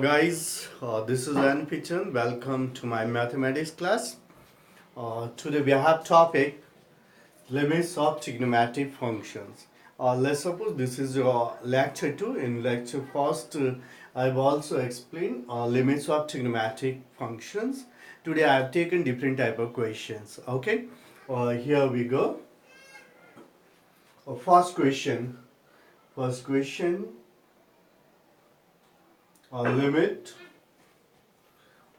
Hello guys, this is N Pichon. Welcome to my mathematics class. Today we have topic limits of trigonometric functions. Let's suppose this is your lecture 2. In lecture first, I've also explained limits of trigonometric functions. Today I have taken different type of questions. Okay, here we go. First question. First question. Limit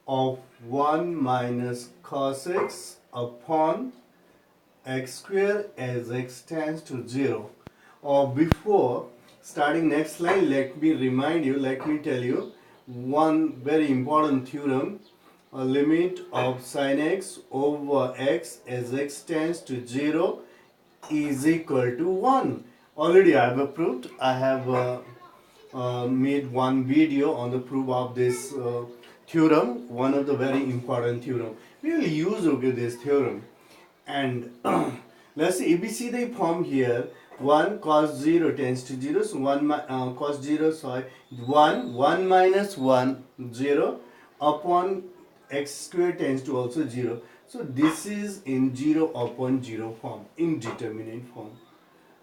of 1 minus cos x upon x square as x tends to 0. Before starting next line, let me tell you one very important theorem. A limit of sin x over x as x tends to 0 is equal to 1. Already I have proved. I have made one video on the proof of this theorem, one of the very important theorem. We will use this theorem, and let's see if we see the form here. 1 cos 0 tends to 0, so 1 cos 0, sorry, 1 minus 1 0 upon x square tends to also 0. So this is in 0 upon 0 form, indeterminate form.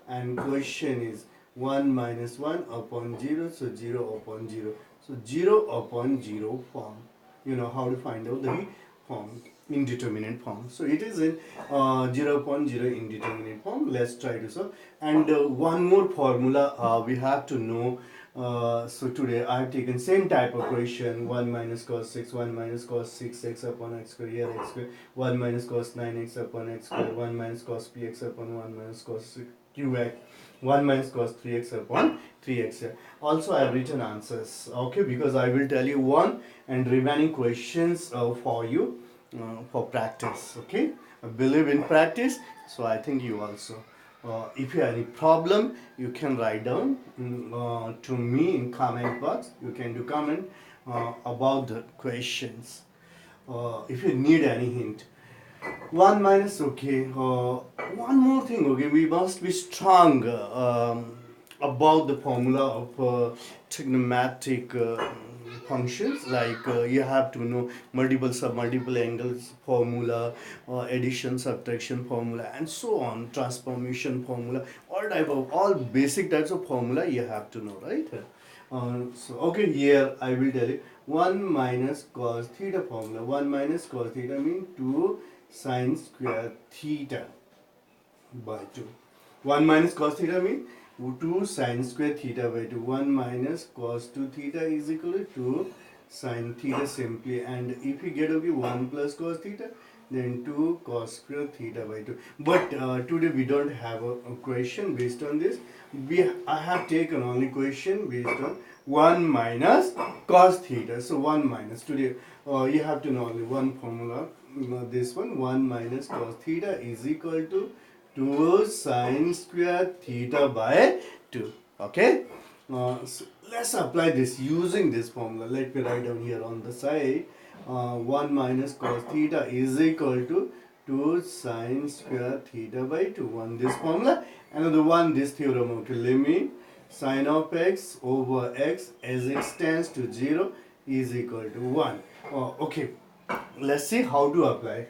And question is 1 minus 1 upon 0, so 0 upon 0. So 0 upon 0 form. You know how to find out the form, indeterminate form. So it is in 0 upon 0 indeterminate form. Let's try to solve. And one more formula we have to know. So today I have taken same type of question. 1 minus cos 6, 1 minus cos 6x upon x square, here x square, 1 minus cos 9x upon x square, 1 minus cos px upon 1 minus cos qx, 1 minus cos 3x upon 3x. Also I have written answers, okay, because I will tell you one and remaining questions for you for practice, okay. I believe in practice, so I think you also. If you have any problem, you can write down to me in comment box. You can do comment about the questions. If you need any hint. 1 minus, okay. One more thing, okay. We must be strong about the formula of trigonometric functions, like you have to know multiple submultiple angles formula, addition subtraction formula, and so on, transformation formula, all basic types of formula you have to know, right? So okay, here I will tell you 1 minus cos theta formula. 1 minus cos theta means 2 sin square theta by 2. 1 minus cos theta means 2 sin square theta by 2. 1 minus cos 2 theta is equal to 2 sin theta simply. And if you get 1 plus cos theta, then 2 cos square theta by 2. But today we don't have a question based on this. I have taken only question based on 1 minus cos theta. So 1 minus, today you have to know only one formula. This one, 1 minus cos theta is equal to 2 sin square theta by 2. Okay, so let's apply this using this formula. Let me write down here on the side. 1 minus cos theta is equal to 2 sin square theta by 2. One this formula, another one this theorem. Okay, limit sin of x over x as x tends to 0 is equal to 1. Okay, let's see how to apply.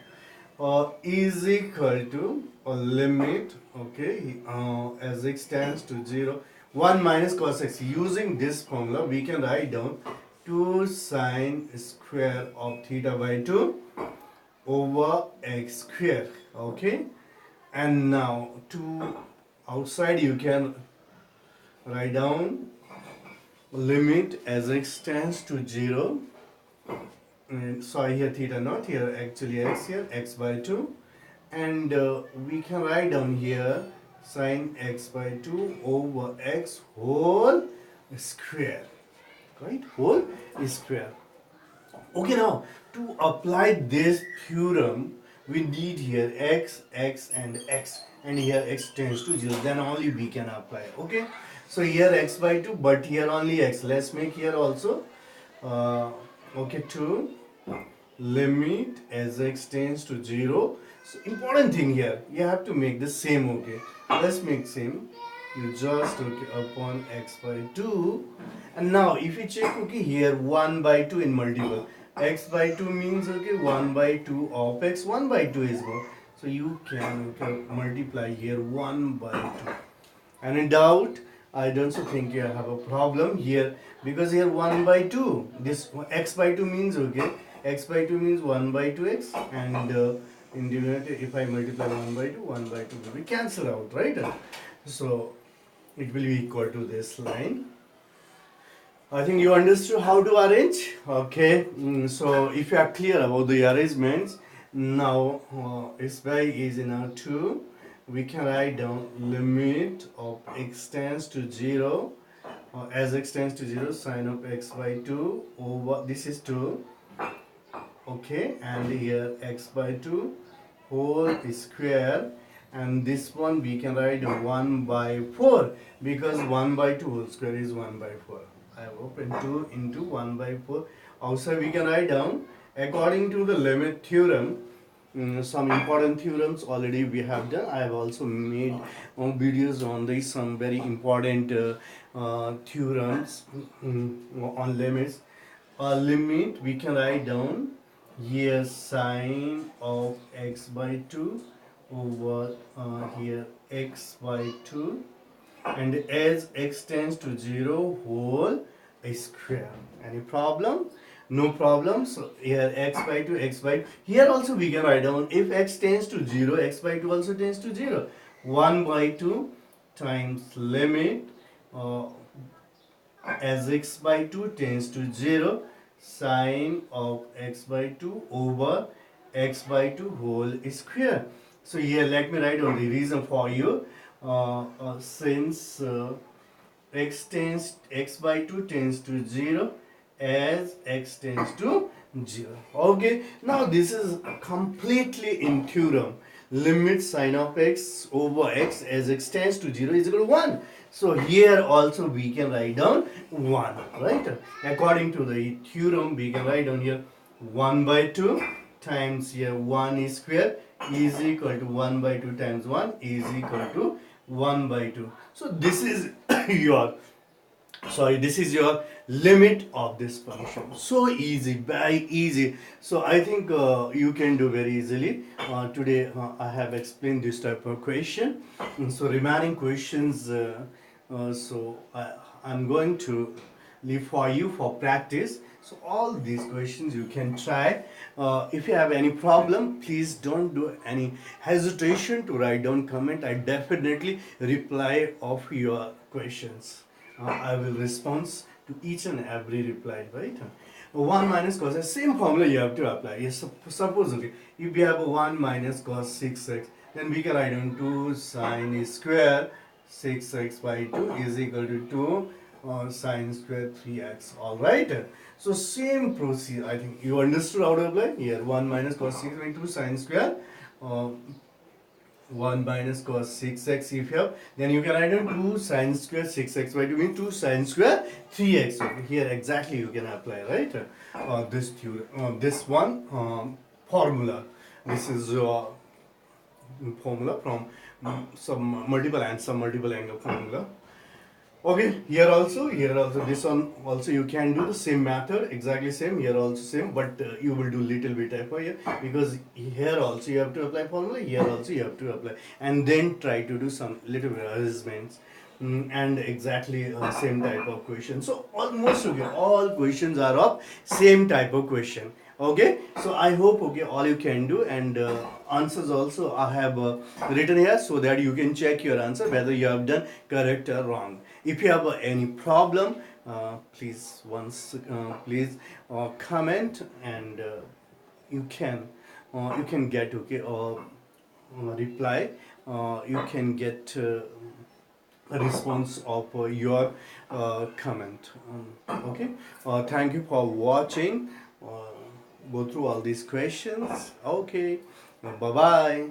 Is equal to a limit, okay, as x tends to 0, 1 minus cos x. Using this formula we can write down 2 sin square of theta by 2 over x square, okay. And now to outside you can write down limit as x tends to 0, and sorry, here theta not, here actually x, here x by 2, and we can write down here sin x by 2 over x whole square, right, whole square. Okay, now to apply this theorem we need here x, x and x, and here x tends to 0, then only we can apply. Okay, so here x by 2, but here only x. Let's make here also okay, 2 limit as x tends to 0. So important thing here, you have to make the same. Okay, let's make same. you just upon x by 2. And now if you check here 1 by 2 in multiple, x by 2 means 1 by 2 of x, 1 by 2 is more, so you can multiply here 1 by 2. And in doubt, I don't think you have a problem here, because here 1 by 2, this x by 2 means x by 2 means 1 by 2x, and in denominator if I multiply 1 by 2, 1 by 2 will be cancelled out, right? So it will be equal to this line. I think you understood how to arrange. Okay, so if you are clear about the arrangements, now SY is in our 2. We can write down limit of x tends to 0, as x tends to 0, sine of x by 2 over, this is 2, okay, and here x by 2 whole square, and this one we can write 1 by 4, because 1 by 2 whole square is 1 by 4. I have opened 2 into 1 by 4. Also we can write down according to the limit theorem. Some important theorems already we have done. I have also made videos on this, some very important theorems on limits. A limit we can write down here sine of x by 2 over here x by 2, and as x tends to 0 whole square. Any problem? No problem. So here x by 2, x by 2. Here also we can write down if x tends to 0, x by 2 also tends to 0. 1 by 2 times limit as x by 2 tends to 0, sine of x by 2 over x by 2 whole square. So here let me write down the reason for you. Since x by 2 tends to 0, as x tends to 0. Okay, now this is completely in theorem. Limit sine of x over x as x tends to 0 is equal to 1. So here also we can write down 1, right? According to the theorem, we can write down here 1 by 2 times here 1 square is equal to 1 by 2 times 1 is equal to 1 by 2. So this is your this is your limit of this function. So easy, very easy. So I think you can do very easily. Today I have explained this type of question. So remaining questions, I'm going to leave for you for practice. So all these questions you can try. If you have any problem, please don't do any hesitation to write down comment. I definitely reply of your questions. I will respond to each and every reply, right? 1 minus cos, same formula you have to apply. Yes, suppose, okay, if we have a 1 minus cos 6x, then we can write down 2 sine square 6x by 2 is equal to 2 sine square 3x. Alright? So same procedure, I think you understood how to apply. Here 1 minus cos 6 by 2 sine square 1 minus cos 6x if you have, then you can write down 2 sine square 6x by 2 means 2 sine square 3x. Okay, here exactly you can apply, right? This theorem, this one formula. This is formula from some multiple angle formula. Okay, here also this one also you can do the same method, exactly same, here also same, but you will do little bit typo here, because here also you have to apply formula, here also you have to apply, and then try to do some little bit arrangements. And exactly same type of question. So almost okay, all questions are of same type of question. Okay, so I hope okay all you can do, and answers also I have written here so that you can check your answer whether you have done correct or wrong. If you have any problem, please comment, and you can get okay reply. You can get a response of your comment. Okay, thank you for watching. Go through all these questions. Okay, bye bye.